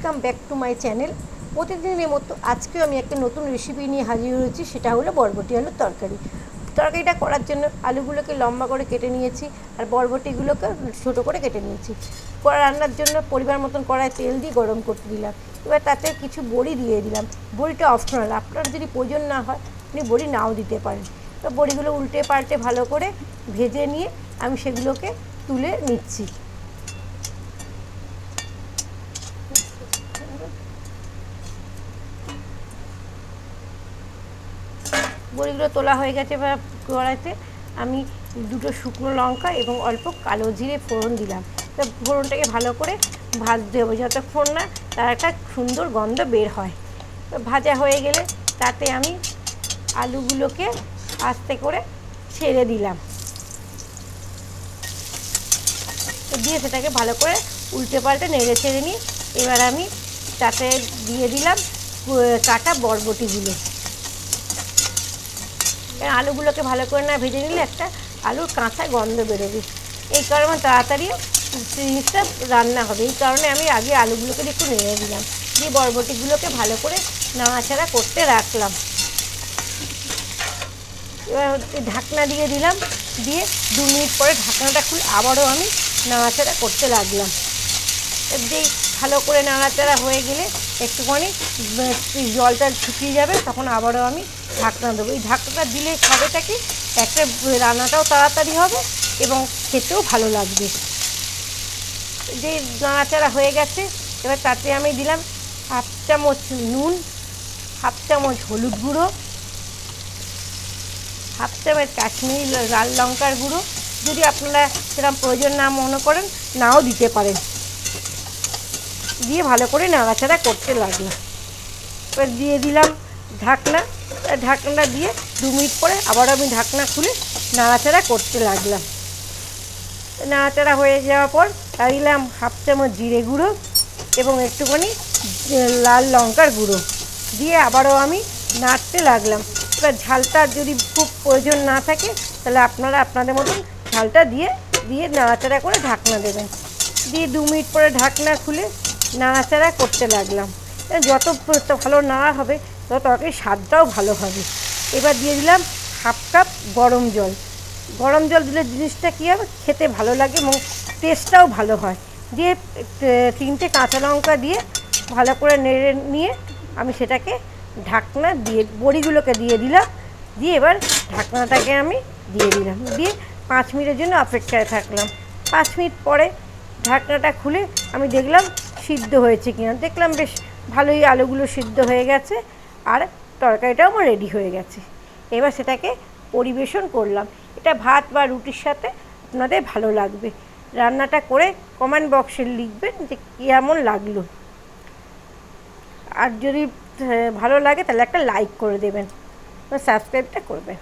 Welcome back to my channel. প্রতিদিনের মতো আজকেও আমি একটা নতুন রেসিপি নিয়ে হাজির হয়েছি, সেটা হলো বরবটি আলুর তরকারি। তরকারিটা করার জন্য আলুগুলোকে লম্বা করে কেটে নিয়েছি আর বরবটিগুলোকে ছোটো করে কেটে নিয়েছি। রান্নার জন্য পরিমাণ মতন কড়ায় তেল দিয়ে গরম করতে দিলাম। এবার তাতে কিছু বড়ি দিয়ে দিলাম। বড়িটা অপশনাল, আপনার যদি প্রয়োজন না হয় আপনি বড়ি নাও দিতে পারেন। তো বড়িগুলো উল্টে পাল্টে ভালো করে ভেজে নিয়ে আমি সেগুলোকে তুলে নিচ্ছি। বড়িগুলো তোলা হয়ে গেছে বা কড়াইতে আমি দুটো শুকনো লঙ্কা এবং অল্প কালো জিরে ফোড়ন দিলাম। তো ফোড়নটাকে ভালো করে ভাজতে হবে যতক্ষণ না তার একটা সুন্দর গন্ধ বের হয়। তো ভাজা হয়ে গেলে তাতে আমি আলুগুলোকে আস্তে করে ছেড়ে দিলাম, তো দিয়ে সেটাকে ভালো করে উল্টে পাল্টে নেড়ে ছেড়ে নিই। এবার আমি তাতে দিয়ে দিলাম কাটা বরবটিগুলো। আলুগুলোকে ভালো করে না ভেজে নিলে একটা আলুর কাঁচা গন্ধ বেরোবে, এই কারণে তাড়াতাড়ি জিনিসটা রান্না হবে। এই কারণে আমি আগে আলুগুলোকে একটু নেড়ে দিলাম, দিয়ে বরবটিগুলোকে ভালো করে নাড়াচাড়া করতে রাখলাম। এবার ঢাকনা দিয়ে দিলাম, দিয়ে 2 মিনিট পরে ঢাকনাটা খুলে আবারও আমি নাড়াচাড়া করতে লাগলাম। দিয়ে ভালো করে নাড়াচাড়া হয়ে গেলে একটুখানি জলটা শুকিয়ে যাবে, তখন আবারও আমি ঢাকনা দেবো। এই ঢাকনাটা দিলে হবেটা কি, একটা রান্নাটাও তাড়াতাড়ি হবে এবং খেতেও ভালো লাগবে। যে নাড়াচাড়া হয়ে গেছে, এবার তাতে আমি দিলাম 1/2 চামচ নুন, 1/2 চামচ হলুদ গুঁড়ো, 1/2 চামচ কাশ্মীরি লাল লঙ্কার গুঁড়ো। যদি আপনারা সেরকম প্রয়োজন না মনে করেন নাও দিতে পারেন। দিয়ে ভালো করে নাড়াচাড়া করতে লাগলো। এবার দিয়ে দিলাম ঢাকনাটা দিয়ে 2 মিনিট পরে আবার আমি ঢাকনা খুলে নাড়াচাড়া করতে লাগলাম। নাড়াচাড়া হয়ে যাওয়ার পর দিলাম 1/2 চামচ জিরে গুঁড়ো এবং একটুখানি লাল লঙ্কার গুঁড়ো, দিয়ে আবারও আমি নাড়তে লাগলাম। এবার ঝালটা যদি খুব প্রয়োজন না থাকে তাহলে আপনারা আপনাদের মতন ঝালটা দিয়ে নাড়াচাড়া করে ঢাকনা দেবেন। দিয়ে 2 মিনিট পরে ঢাকনা খুলে নাড়াচাড়া করতে লাগলাম। যত ভালো নাড়া হবে তত তরকারির স্বাদটাও ভালো হবে। এবার দিয়ে দিলাম 1/2 কাপ গরম জল। গরম জল দিলে জিনিসটা কী হবে, খেতে ভালো লাগে এবং টেস্টটাও ভালো হয়। দিয়ে 3টে কাঁচা লঙ্কা দিয়ে ভালো করে নেড়ে নিয়ে আমি সেটাকে ঢাকনা দিয়ে বড়িগুলোকে দিয়ে দিলাম। দিয়ে এবার ঢাকনাটাকে আমি দিয়ে দিলাম, দিয়ে 5 মিনিটের জন্য অপেক্ষায় থাকলাম। 5 মিনিট পরে ঢাকনাটা খুলে আমি দেখলাম সিদ্ধ হয়েছে কিনা। দেখলাম বেশ ভালোই আলুগুলো সিদ্ধ হয়ে গেছে আর তরকারিটাও আমার রেডি হয়ে গেছে। এবার সেটাকে পরিবেশন করলাম। এটা ভাত বা রুটির সাথে আপনাদের ভালো লাগবে। রান্নাটা করে কমেন্ট বক্সে লিখবেন যে কেমন লাগলো। আর যদি ভালো লাগে তাহলে একটা লাইক করে দেবেন, সাবস্ক্রাইবটা করবেন।